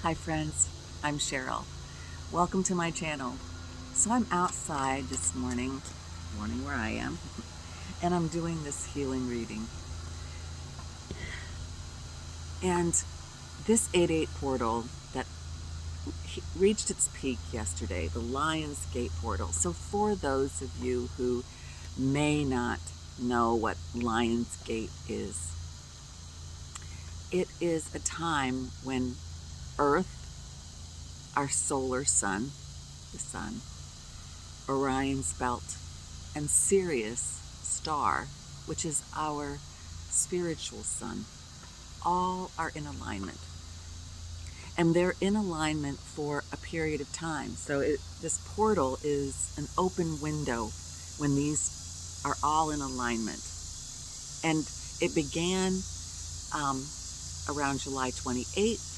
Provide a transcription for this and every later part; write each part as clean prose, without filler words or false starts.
Hi friends, I'm Cheryl. Welcome to my channel. So I'm outside this morning where I am, and I'm doing this healing reading. And this 8/8 portal that reached its peak yesterday, the Lion's Gate portal. So for those of you who may not know what Lion's Gate is, it is a time when Earth, our solar sun, the sun, Orion's belt, and Sirius star, which is our spiritual sun, all are in alignment. And they're in alignment for a period of time. So this portal is an open window when these are all in alignment. And it began around July 28th,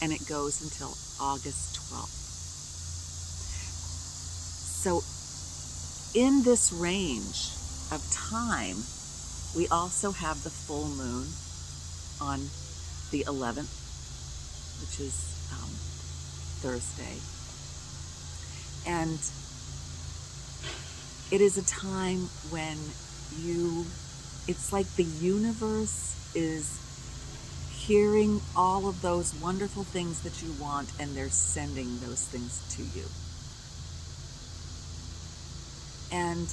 and it goes until August 12th. So in this range of time, we also have the full moon on the 11th, which is Thursday. And it is a time when it's like the universe is hearing all of those wonderful things that you want, and they're sending those things to you. And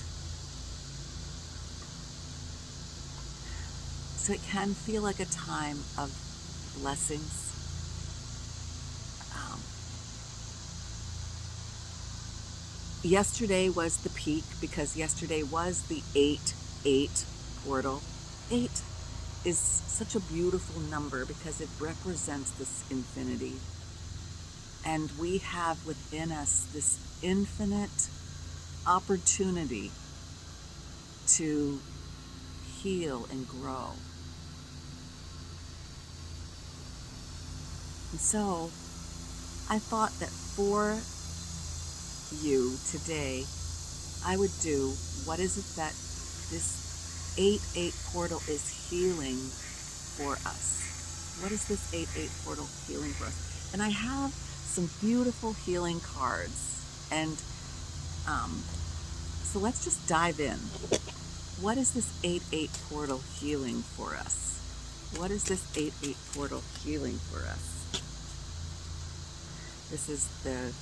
so it can feel like a time of blessings. Yesterday was the peak because yesterday was the 8/8 portal. 8 is such a beautiful number because it represents this infinity. And we have within us this infinite opportunity to heal and grow. And so I thought that for you today, I would do what is it that this 8/8 portal is healing for us. What is this 8/8 portal healing for us? And I have some beautiful healing cards, and so let's just dive in. What is this 8/8 portal healing for us? What is this 8/8 portal healing for us? This is the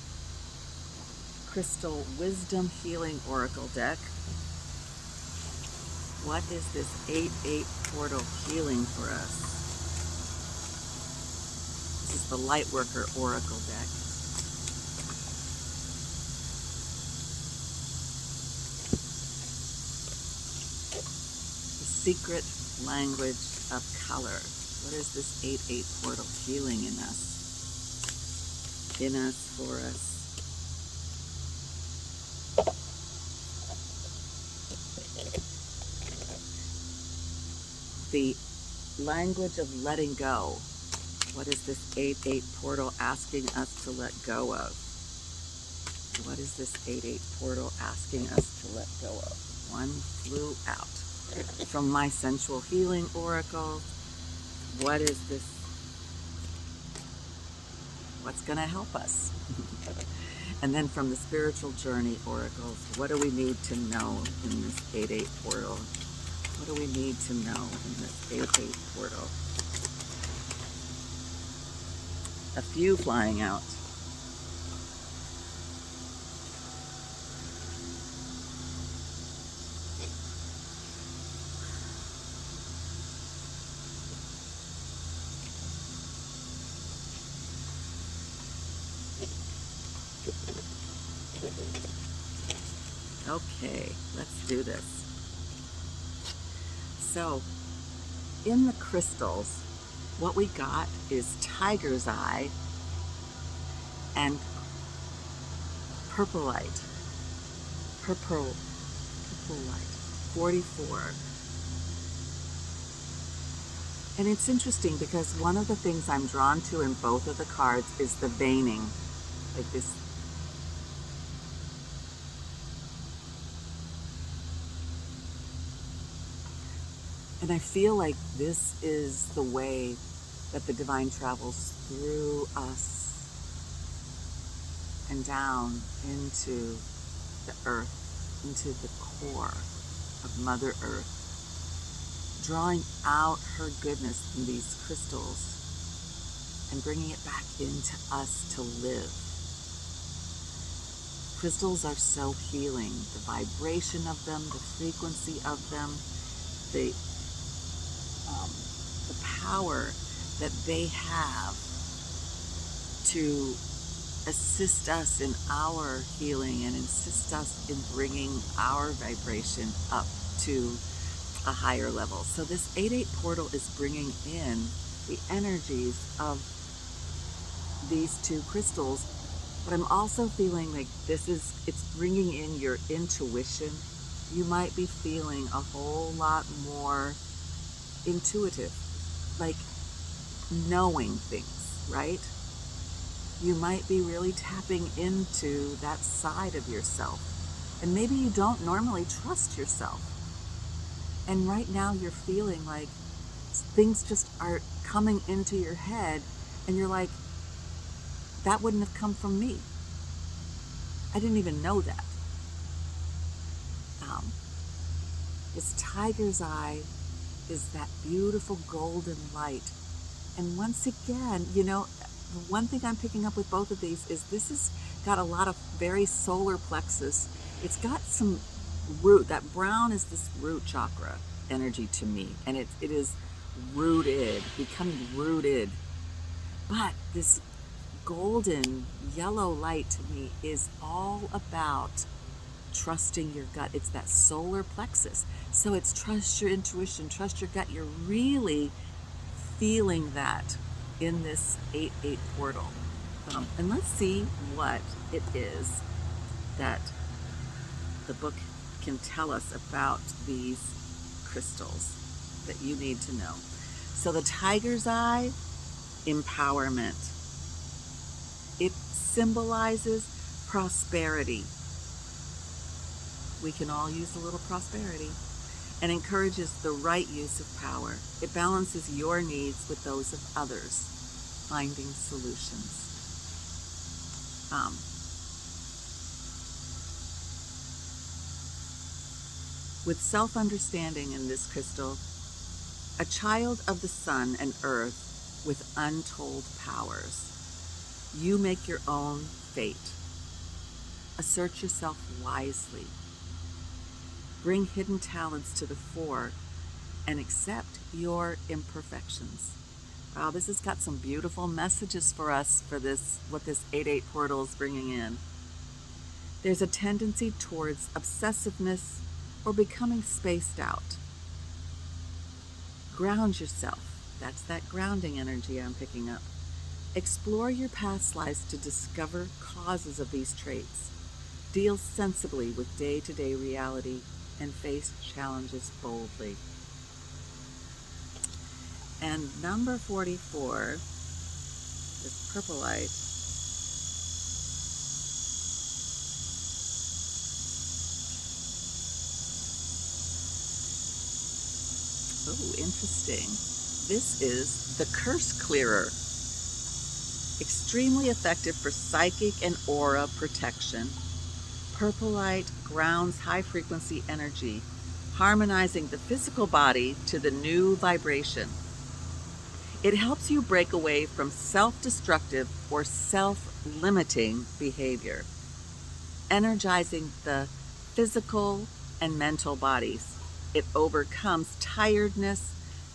Crystal Wisdom Healing Oracle deck. What is this 8/8 portal healing for us? This is the Lightworker Oracle deck. The Secret Language of Color. What is this 8/8 portal healing in us? In us, for us. The language of letting go. What is this 8/8 portal asking us to let go of? What is this 8/8 portal asking us to let go of? One flew out. From my Sensual Healing Oracle, what is this? What's going to help us? And then from the Spiritual Journey Oracles, what do we need to know in this 8/8 portal? What do we need to know in this 8/8 portal? A few flying out. Okay, let's do this. So, in the crystals, what we got is Tiger's Eye and Purple-Light. Purple-Light, 44. And it's interesting because one of the things I'm drawn to in both of the cards is the veining, like this. And I feel like this is the way that the divine travels through us and down into the earth, into the core of Mother Earth, drawing out her goodness from these crystals and bringing it back into us to live. Crystals are so healing. The vibration of them, the frequency of them, the power that they have to assist us in our healing and assist us in bringing our vibration up to a higher level. So this 8/8 portal is bringing in the energies of these two crystals, but I'm also feeling like it's bringing in your intuition. You might be feeling a whole lot more intuitive, like knowing things, right? You might be really tapping into that side of yourself. And maybe you don't normally trust yourself. And right now you're feeling like things just are coming into your head and you're like, that wouldn't have come from me. I didn't even know that. This tiger's eye is that beautiful golden light. And once again, the one thing I'm picking up with both of these is this has got a lot of very solar plexus. It's got some root. That brown is this root chakra energy to me. And it is rooted, becoming rooted. But this golden yellow light to me is all about trusting your gut. It's that solar plexus. So it's trust your intuition, trust your gut. You're really feeling that in this 8/8 portal. And let's see what it is that the book can tell us about these crystals that you need to know. So the tiger's eye, empowerment. It symbolizes prosperity. We can all use a little prosperity. And encourages the right use of power. It balances your needs with those of others, finding solutions. With self-understanding in this crystal, a child of the sun and earth with untold powers, you make your own fate. Assert yourself wisely. Bring hidden talents to the fore and accept your imperfections. Wow, this has got some beautiful messages for us for this, what this 8/8 portal is bringing in. There's a tendency towards obsessiveness or becoming spaced out. Ground yourself. That's that grounding energy I'm picking up. Explore your past lives to discover causes of these traits. Deal sensibly with day-to-day reality and face challenges boldly. And number 44, this purple light, oh, interesting. This is the Curse Clearer. Extremely effective for psychic and aura protection. Purple light grounds high-frequency energy, harmonizing the physical body to the new vibration. It helps you break away from self-destructive or self-limiting behavior, energizing the physical and mental bodies. It overcomes tiredness,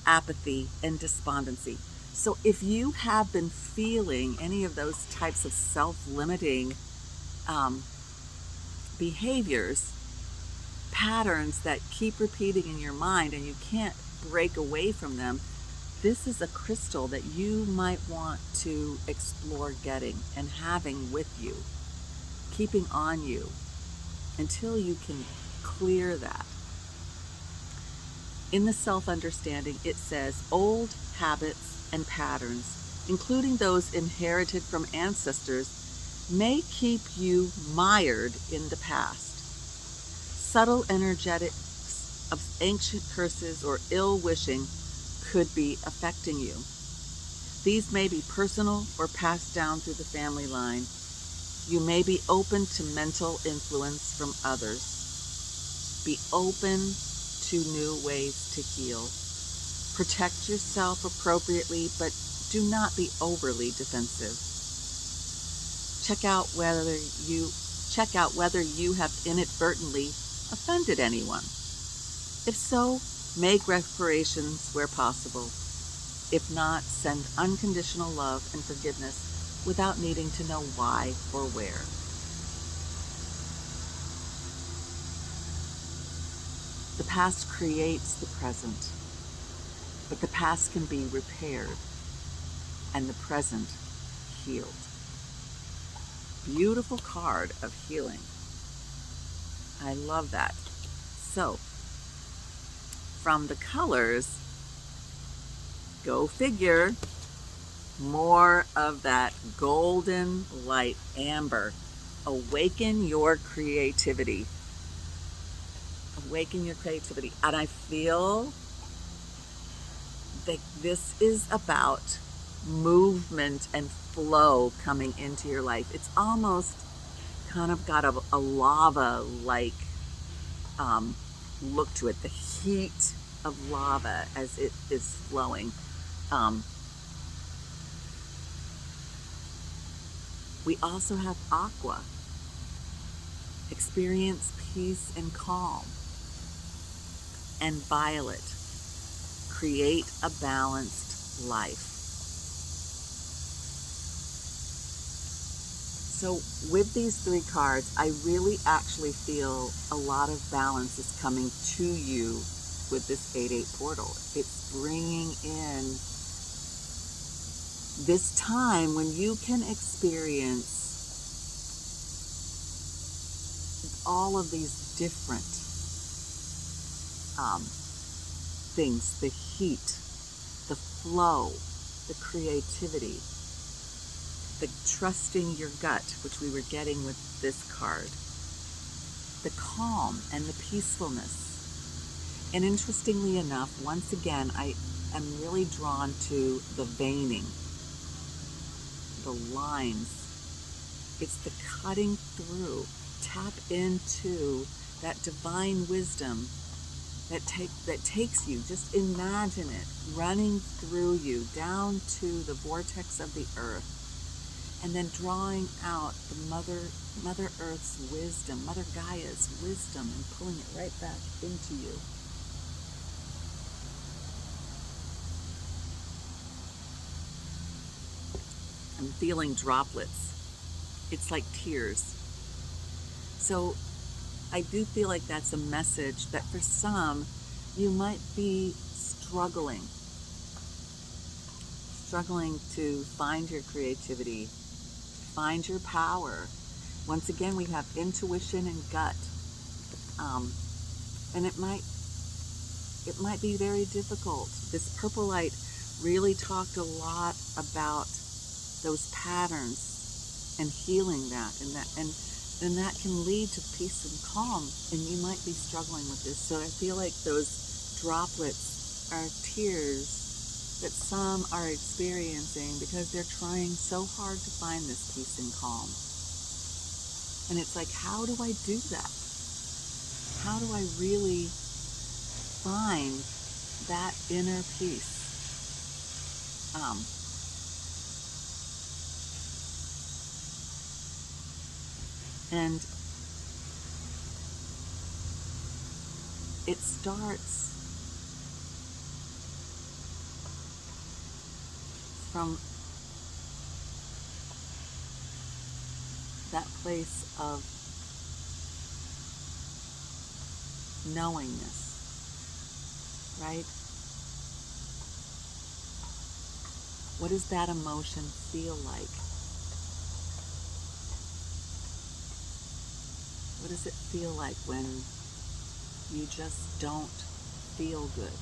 apathy, and despondency. So if you have been feeling any of those types of self-limiting behaviors, patterns that keep repeating in your mind and you can't break away from them, this is a crystal that you might want to explore getting and having with you, keeping on you until you can clear that. In the self-understanding, it says old habits and patterns, including those inherited from ancestors, may keep you mired in the past. Subtle energetics of ancient curses or ill wishing could be affecting you. These may be personal or passed down through the family line. You may be open to mental influence from others. Be open to new ways to heal. Protect yourself appropriately, but do not be overly defensive. Check out whether you have inadvertently offended anyone. If so, make reparations where possible. If not, send unconditional love and forgiveness without needing to know why or where. The past creates the present, but the past can be repaired and the present healed. Beautiful card of healing. I love that. So, from the colors, go figure, more of that golden light amber. Awaken your creativity. Awaken your creativity. And I feel that this is about movement and flow coming into your life. It's almost kind of got a lava-like look to it. The heat of lava as it is flowing. We also have aqua. Experience peace and calm. And violet. Create a balanced life. So with these three cards, I really actually feel a lot of balance is coming to you with this 8/8 portal. It's bringing in this time when you can experience all of these different things, the heat, the flow, the creativity, the trusting your gut, which we were getting with this card, the calm and the peacefulness. And interestingly enough, once again, I am really drawn to the veining, the lines. It's the cutting through. Tap into that divine wisdom that takes you, just imagine it, running through you down to the vortex of the earth, and then drawing out the Mother Earth's wisdom, Mother Gaia's wisdom, and pulling it right back into you. I'm feeling droplets. It's like tears. So I do feel like that's a message that for some, you might be struggling to find your creativity, find your power. Once again, we have intuition and gut. And it might be very difficult. This purple light really talked a lot about those patterns and healing that, and then that can lead to peace and calm, and you might be struggling with this. So I feel like those droplets are tears that some are experiencing because they're trying so hard to find this peace and calm. And it's like, how do I do that? How do I really find that inner peace? And it starts from that place of knowingness, right? What does that emotion feel like? What does it feel like when you just don't feel good?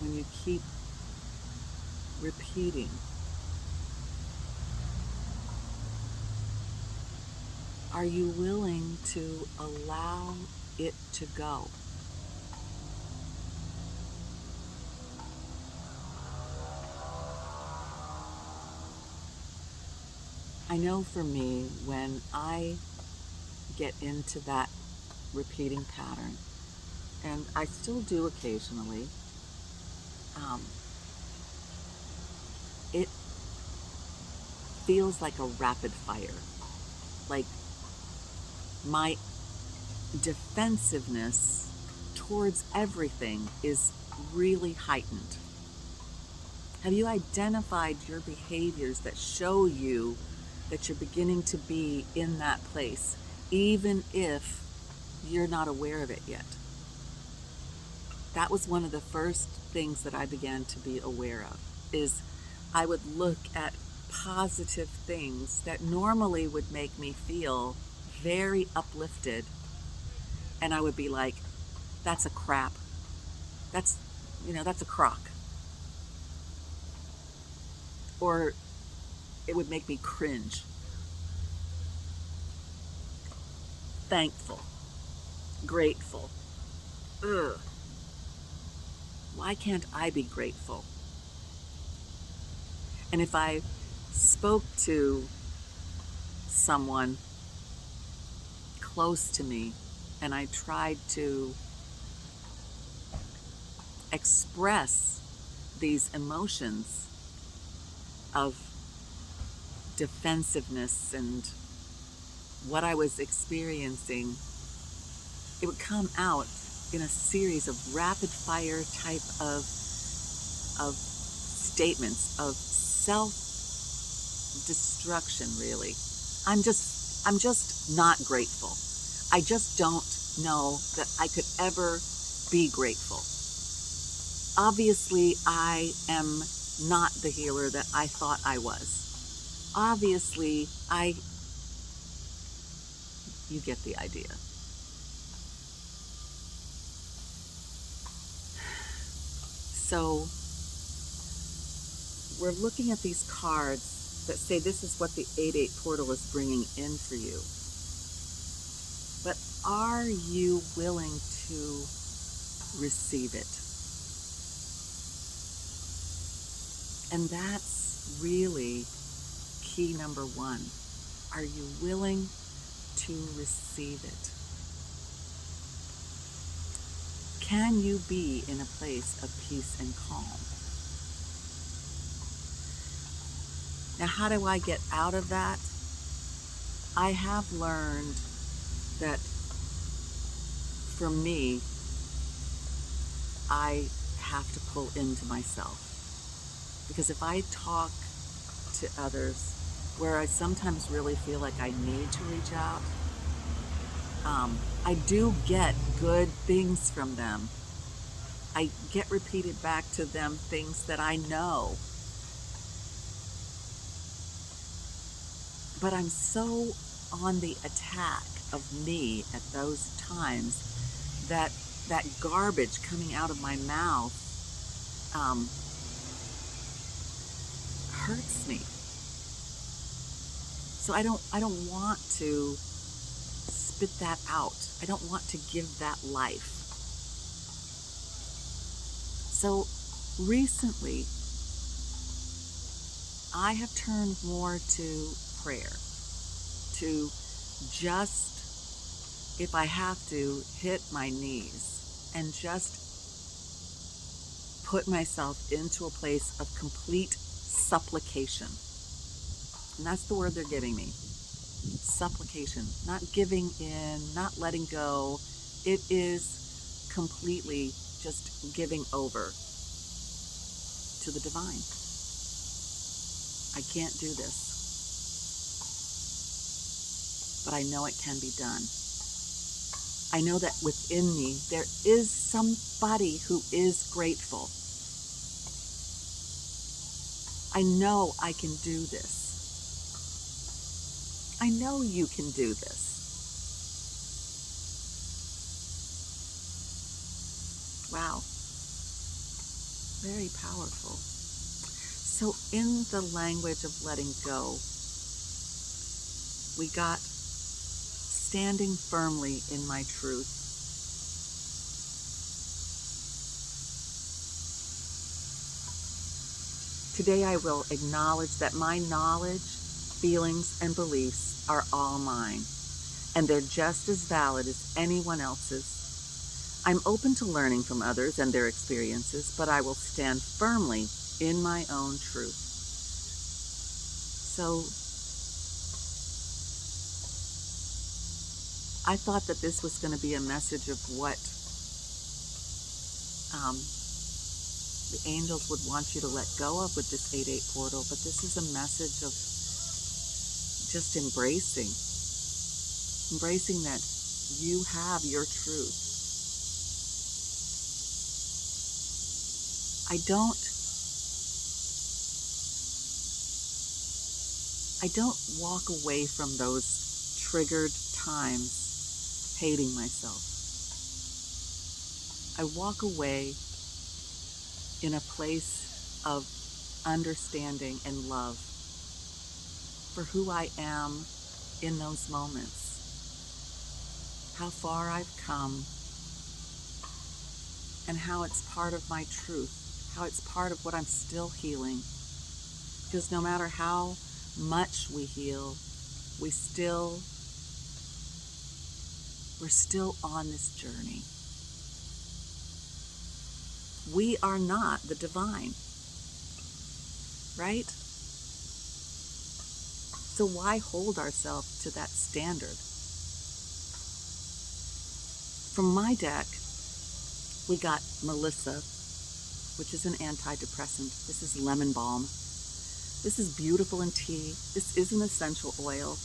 When you keep repeating, are you willing to allow it to go? I know for me, when I get into that repeating pattern, and I still do occasionally, um, it feels like a rapid fire. Like my defensiveness towards everything is really heightened. Have you identified your behaviors that show you that you're beginning to be in that place, even if you're not aware of it yet? That was one of the first things that I began to be aware of, is I would look at positive things that normally would make me feel very uplifted, and I would be like, that's a crap. That's, that's a crock. Or it would make me cringe. Thankful, grateful. Ugh. Why can't I be grateful? And if I spoke to someone close to me and I tried to express these emotions of defensiveness and what I was experiencing, it would come out in a series of rapid fire type of statements of self destruction, really. I'm just not grateful. I just don't know that I could ever be grateful. Obviously, I am not the healer that I thought I was. Obviously, you get the idea. So, we're looking at these cards that say this is what the 8-8 portal is bringing in for you. But are you willing to receive it? And that's really key number one. Are you willing to receive it? Can you be in a place of peace and calm? Now, how do I get out of that? I have learned that for me, I have to pull into myself. Because if I talk to others, where I sometimes really feel like I need to reach out, I do get good things from them. I get repeated back to them things that I know. But I'm so on the attack of me at those times that that garbage coming out of my mouth hurts me. So I don't want to spit that out. I don't want to give that life. So recently, I have turned more to prayer, to just, if I have to, hit my knees and just put myself into a place of complete supplication. And that's the word they're giving me. Supplication. Not giving in, not letting go. It is completely just giving over to the divine. I can't do this, but I know it can be done. I know that within me there is somebody who is grateful. I know I can do this. I know you can do this. Wow. Very powerful. So in the language of letting go, we got standing firmly in my truth. Today I will acknowledge that my knowledge feelings, and beliefs are all mine, and they're just as valid as anyone else's. I'm open to learning from others and their experiences, but I will stand firmly in my own truth. So I thought that this was going to be a message of what the angels would want you to let go of with this 8-8 portal, but this is a message of just embracing that you have your truth. I don't walk away from those triggered times hating myself. I walk away in a place of understanding and love for who I am in those moments, how far I've come, and how it's part of my truth, how it's part of what I'm still healing. Because no matter how much we heal, we're still on this journey. We are not the divine, right? So why hold ourselves to that standard? From my deck, we got Melissa, which is an antidepressant. This is lemon balm. This is beautiful in tea. This is an essential oil.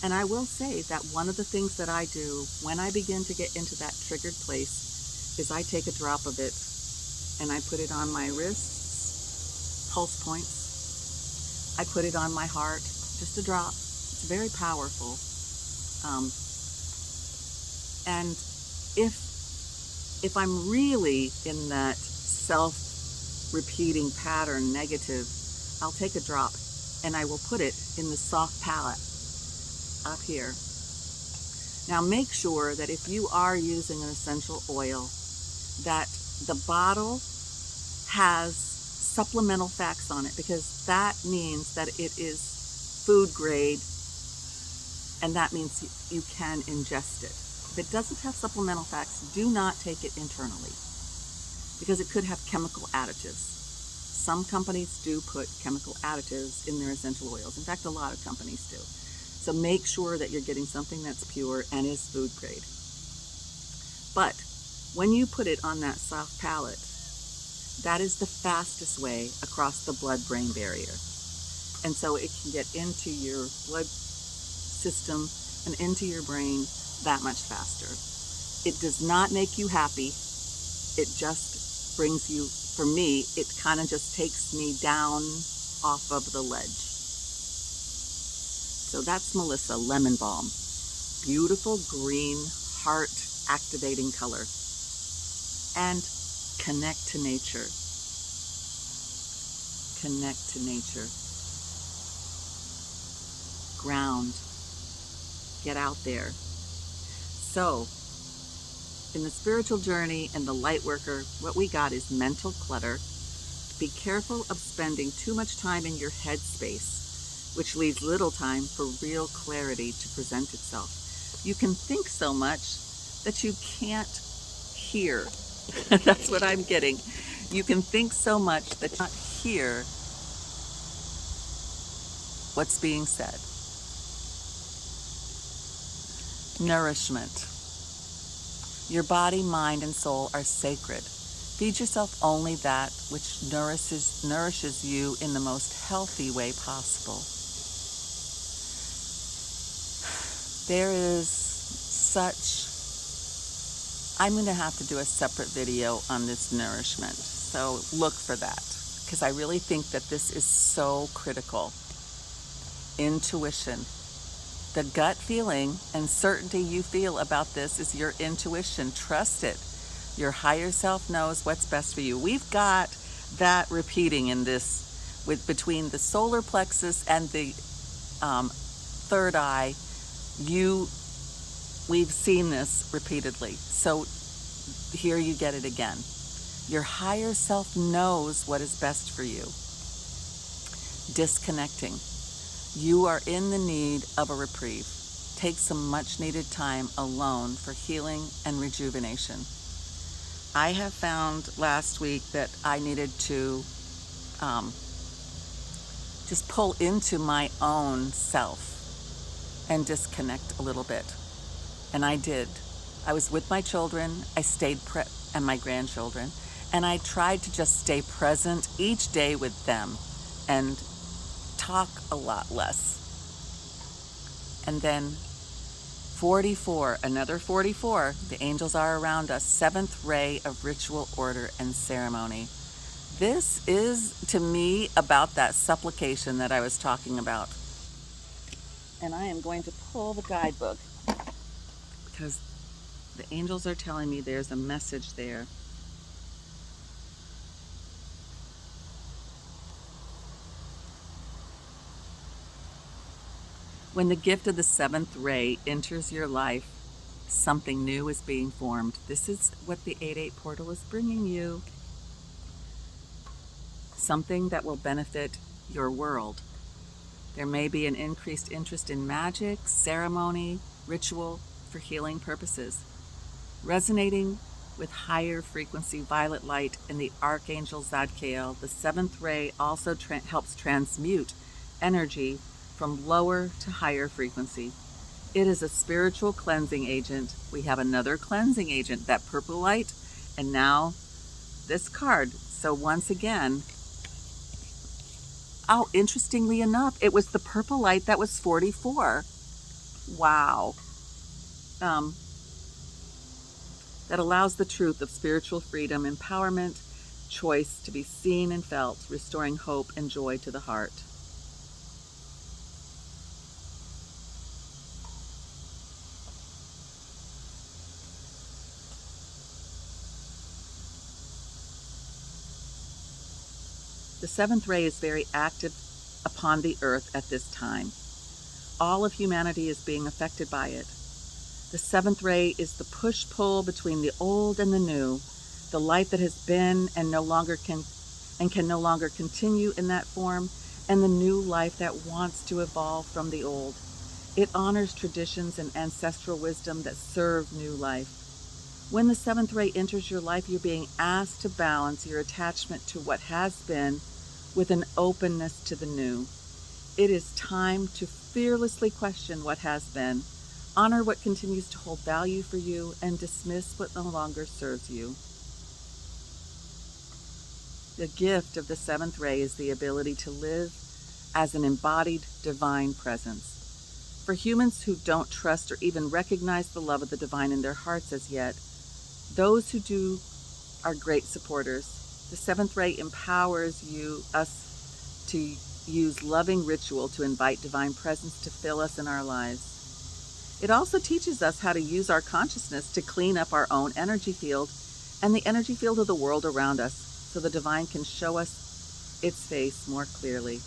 And I will say that one of the things that I do when I begin to get into that triggered place is I take a drop of it and I put it on my wrists, pulse points. I put it on my heart, just a drop. It's very powerful. And if I'm really in that self-repeating pattern, negative, I'll take a drop and I will put it in the soft palate up here. Now make sure that if you are using an essential oil, that the bottle has supplemental facts on it, because that means that it is food grade, and that means you can ingest it. If it doesn't have supplemental facts, do not take it internally, because it could have chemical additives. Some companies do put chemical additives in their essential oils. In fact, a lot of companies do. So make sure that you're getting something that's pure and is food grade. But when you put it on that soft palate, that is the fastest way across the blood-brain barrier. And so it can get into your blood system and into your brain that much faster. It does not make you happy. It just brings you, for me, it kind of just takes me down off of the ledge. So that's Melissa Lemon Balm. Beautiful green, heart activating color. And connect to nature. Connect to nature. Ground. Get out there. So, in the spiritual journey and the light worker, what we got is mental clutter. Be careful of spending too much time in your head space, which leaves little time for real clarity to present itself. You can think so much that you can't hear. That's what I'm getting. You can think so much that you can't hear what's being said. Nourishment. Your body, mind, and soul are sacred. Feed yourself only that which nourishes you in the most healthy way possible. There is such... I'm going to have to do a separate video on this nourishment, so look for that, because I really think that this is so critical. Intuition. The gut feeling and certainty you feel about this is your intuition. Trust it. Your higher self knows what's best for you. We've got that repeating in this, between the solar plexus and the third eye. We've seen this repeatedly. So here you get it again. Your higher self knows what is best for you. Disconnecting. You are in the need of a reprieve. Take some much needed time alone for healing and rejuvenation. I have found last week that I needed to just pull into my own self and disconnect a little bit. And I did. I was with my children, I stayed and my grandchildren, and I tried to just stay present each day with them and talk a lot less. And then 44, another 44, the angels are around us, seventh ray of ritual order and ceremony. This is, to me, about that supplication that I was talking about. And I am going to pull the guidebook because the angels are telling me there's a message there. When the gift of the seventh ray enters your life, something new is being formed. This is what the 8-8 portal is bringing you. Something that will benefit your world. There may be an increased interest in magic, ceremony, ritual for healing purposes. Resonating with higher frequency violet light in the Archangel Zadkiel, the seventh ray also helps transmute energy from lower to higher frequency. It is a spiritual cleansing agent. We have another cleansing agent, that purple light, and now this card. So once again, oh, interestingly enough, it was the purple light that was 44. Wow. That allows the truth of spiritual freedom, empowerment, choice to be seen and felt, restoring hope and joy to the heart. The seventh ray is very active upon the earth at this time. All of humanity is being affected by it. The seventh ray is the push-pull between the old and the new, the light that has been and can no longer continue in that form, and the new life that wants to evolve from the old. It honors traditions and ancestral wisdom that serve new life. When the seventh ray enters your life, you're being asked to balance your attachment to what has been with an openness to the new. It is time to fearlessly question what has been, honor what continues to hold value for you, and dismiss what no longer serves you. The gift of the seventh ray is the ability to live as an embodied divine presence. For humans who don't trust or even recognize the love of the divine in their hearts as yet, those who do are great supporters. The seventh ray empowers us to use loving ritual to invite divine presence to fill us in our lives. It also teaches us how to use our consciousness to clean up our own energy field and the energy field of the world around us, so the divine can show us its face more clearly.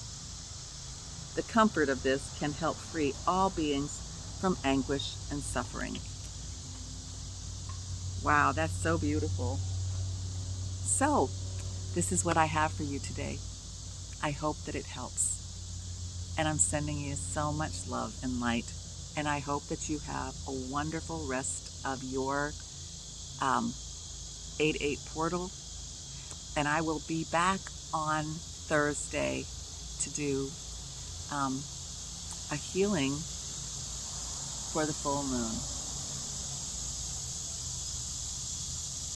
The comfort of this can help free all beings from anguish and suffering. Wow, that's so beautiful. So, this is what I have for you today. I hope that it helps. And I'm sending you so much love and light. And I hope that you have a wonderful rest of your 8-8 portal. And I will be back on Thursday to do a healing for the full moon.